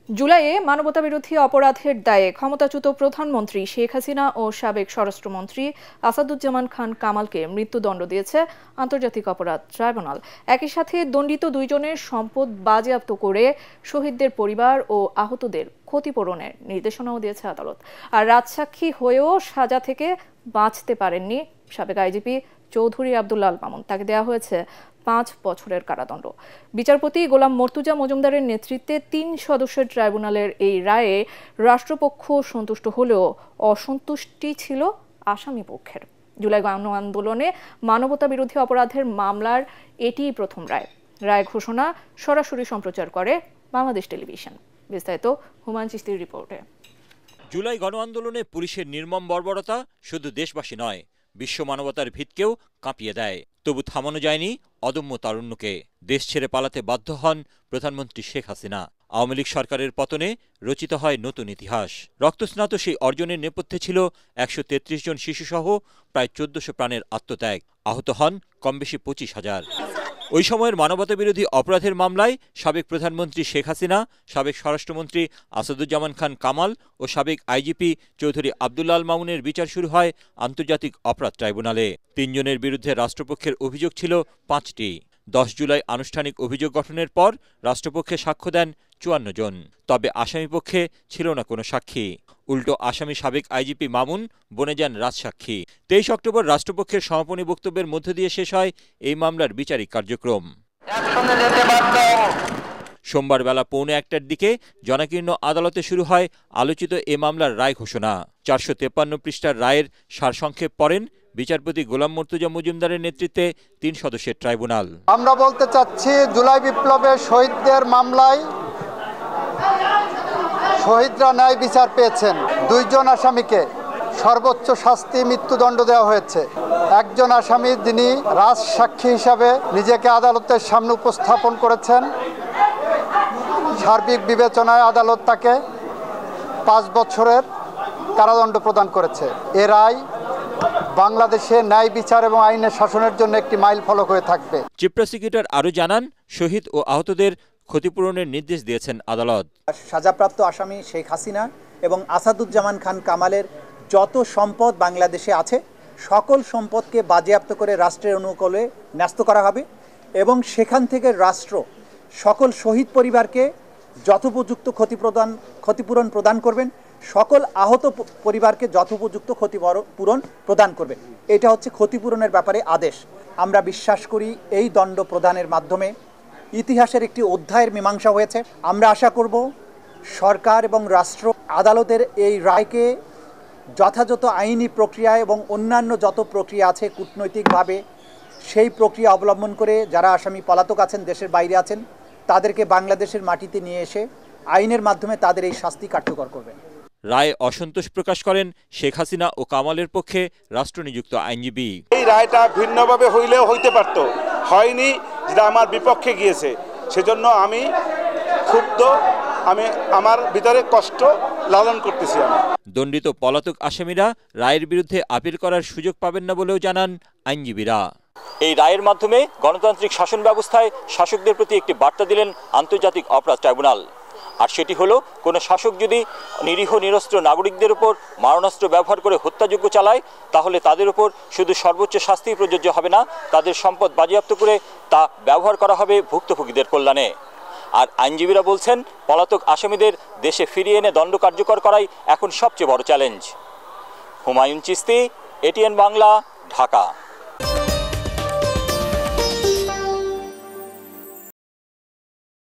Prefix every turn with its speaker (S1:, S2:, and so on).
S1: জুলাইয়ে মানবতাবিরোধী অপরাধের দায়ে ক্ষমতাচ্যুত প্রধানমন্ত্রী শেখ হাসিনা ও সাবেক স্বরাষ্ট্রমন্ত্রী আসাদুজ্জামান খান কামালকে মৃত্যুদণ্ড দিয়েছে আন্তর্জাতিক অপরাধ ট্রাইব্যুনাল। একই সাথে দণ্ডিত দুইজনের সম্পদ বাজেয়াপ্ত করে শহীদদের পরিবার ও আহতদের ক্ষতিপূরণের নির্দেশনাও দিয়েছে আদালত। আর রাজসাক্ষী হয়েও সাজা থেকে বাঁচতে পারেননি সাবেক আইজিপি চৌধুরী আব্দুল আল মামুন। তাকে দেওয়া হয়েছে 5 বছরের কারাদণ্ড। বিচারপতি গোলাম মর্তুজা মজুমদারের নেতৃত্বে 3 সদস্যের ট্রাইব্যুনালের এই রায়ে রাষ্ট্রপক্ষ সন্তুষ্ট হলেও অসন্তুষ্টি ছিল আসামি পক্ষের। জুলাই গণ আন্দোলনে মানবতা বিরোধী অপরাধের মামলার এটিই প্রথম রায়। রায় ঘোষণা সরাসরি সম্প্রচার করে বাংলাদেশ টেলিভিশন। বিস্তারিত হুমায়ুন চিশতির রিপোর্টে।
S2: জুলাই গণ আন্দোলনে পুলিশের নির্মম বর্বরতা শুধু দেশবাসী নয়, বিশ্ব মানবতার ভিতকেও কাঁপিয়ে দেয়। তবু থামানো যায়নি অদম্য তারুণ্যকে। দেশ ছেড়ে পালাতে বাধ্য হন প্রধানমন্ত্রী শেখ হাসিনা। আওয়ামী লীগ সরকারের পতনে রচিত হয় নতুন ইতিহাস। রক্তস্নাত সেই অর্জনের নেপথ্যে ছিল 133 জন শিশুসহ প্রায় 1400 প্রাণের আত্মত্যাগ। আহত হন কমবেশি 25,000। ওই সময়ের মানবতাবিরোধী অপরাধের মামলায় সাবেক প্রধানমন্ত্রী শেখ হাসিনা, সাবেক স্বরাষ্ট্রমন্ত্রী আসাদুজ্জামান খান কামাল ও সাবেক আইজিপি চৌধুরী আব্দুল আল মামুনের বিচার শুরু হয় আন্তর্জাতিক অপরাধ ট্রাইব্যুনালে। 3 জনের বিরুদ্ধে রাষ্ট্রপক্ষের অভিযোগ ছিল 5টি। 10 জুলাই আনুষ্ঠানিক অভিযোগ গঠনের পর রাষ্ট্রপক্ষে সাক্ষ্য দেন 54 জন। তবে আসামিপক্ষে ছিল না কোনো সাক্ষী। উল্টো আসামি সাবেক আইজিপি মামুন বনে যান রাজসাক্ষী। 23 অক্টোবর রাষ্ট্রপক্ষের সমাপনী বক্তব্যের মধ্য দিয়ে শেষ হয় এই মামলার বিচারিক কার্যক্রম। সোমবার বেলা 1:45টার দিকে জনাকীর্ণ আদালতে শুরু হয় আলোচিত এ মামলার রায় ঘোষণা। 453 পৃষ্ঠার রায়ের সারসংক্ষেপ পড়েন বিচারপতি গোলাম মর্তুজা মজুমদারের নেতৃত্বে 3 সদস্যের ট্রাইব্যুনাল।
S3: আমরা বলতে চাচ্ছি, জুলাই বিপ্লবের শহীদদের মামলায় শহীদরা ন্যায় বিচার পেয়েছেন। 2 জন আসামিকে সর্বোচ্চ শাস্তি মৃত্যুদণ্ড দেওয়া হয়েছে। একজন আসামি, যিনি রাজসাক্ষী হিসাবে নিজেকে আদালতের সামনে উপস্থাপন করেছেন, সার্বিক বিবেচনায় আদালত তাকে 5 বছরের কারাদণ্ড প্রদান করেছে। এ রায় বাংলাদেশে ন্যায় বিচার এবং আইনের শাসনের জন্য একটি মাইল ফলক হয়ে থাকবে।
S2: চিফ প্রসিকিউটর আরও জানান, শহীদ ও আহতদের ক্ষতিপূরণের নির্দেশ দিয়েছেন আদালত।
S4: সাজাপ্রাপ্ত আসামি শেখ হাসিনা এবং আসাদুজ্জামান খান কামালের যত সম্পদ বাংলাদেশে আছে, সকল সম্পদকে বাজেয়াপ্ত করে রাষ্ট্রের অনুকূলে ন্যস্ত করা হবে এবং সেখান থেকে রাষ্ট্র সকল শহীদ পরিবারকে যথোপযুক্ত ক্ষতিপূরণ প্রদান করবেন, সকল আহত পরিবারকে যথোপযুক্ত ক্ষতিপূরণ প্রদান করবে। এটা হচ্ছে ক্ষতিপূরণের ব্যাপারে আদেশ। আমরা বিশ্বাস করি এই দণ্ড প্রদানের মাধ্যমে ইতিহাসের একটি অধ্যায়ের মীমাংসা হয়েছে। আমরা আশা করব সরকার এবং রাষ্ট্র আদালতের এই রায়কে যথাযথ আইনি প্রক্রিয়া এবং অন্যান্য যত প্রক্রিয়া আছে কূটনৈতিকভাবে সেই প্রক্রিয়া অবলম্বন করে যারা আসামি পলাতক আছেন, দেশের বাইরে আছেন, তাদেরকে বাংলাদেশের মাটিতে নিয়ে এসে আইনের মাধ্যমে তাদের এই শাস্তি কার্যকর করবেন।
S2: রায়ে অসন্তোষ প্রকাশ করেন শেখ হাসিনা ও কামালের পক্ষে রাষ্ট্রনিযুক্ত আইনজীবী।
S5: এই রায়টা ভিন্নভাবে হইলেও হইতে পারত, হয়নি, যেটা আমার বিপক্ষে গিয়েছে। সেজন্য আমি ক্ষুব্ধ, আমি আমার ভিতরে কষ্ট লালন করতেছি।
S2: দণ্ডিত পলাতক আসামিরা রায়ের বিরুদ্ধে আপিল করার সুযোগ পাবেন না বলেও জানান আইনজীবীরা। এই রায়ের মাধ্যমে গণতান্ত্রিক শাসন ব্যবস্থায় শাসকদের প্রতি একটি বার্তা দিলেন আন্তর্জাতিক অপরাধ ট্রাইব্যুনাল। আর সেটি হলো, কোনো শাসক যদি নিরীহ নিরস্ত্র নাগরিকদের উপর মারণাস্ত্র ব্যবহার করে হত্যাযজ্ঞ চালায়, তাহলে তাদের উপর শুধু সর্বোচ্চ শাস্তি প্রযোজ্য হবে না, তাদের সম্পদ বাজেয়াপ্ত করে তা ব্যবহার করা হবে ভুক্তভোগীদের কল্যাণে। আর আইনজীবীরা বলছেন, পলাতক আসামিদের দেশে ফিরিয়ে এনে দণ্ড কার্যকর করাই এখন সবচেয়ে বড় চ্যালেঞ্জ। হুমায়ুন চিশতি, এটিএন বাংলা, ঢাকা।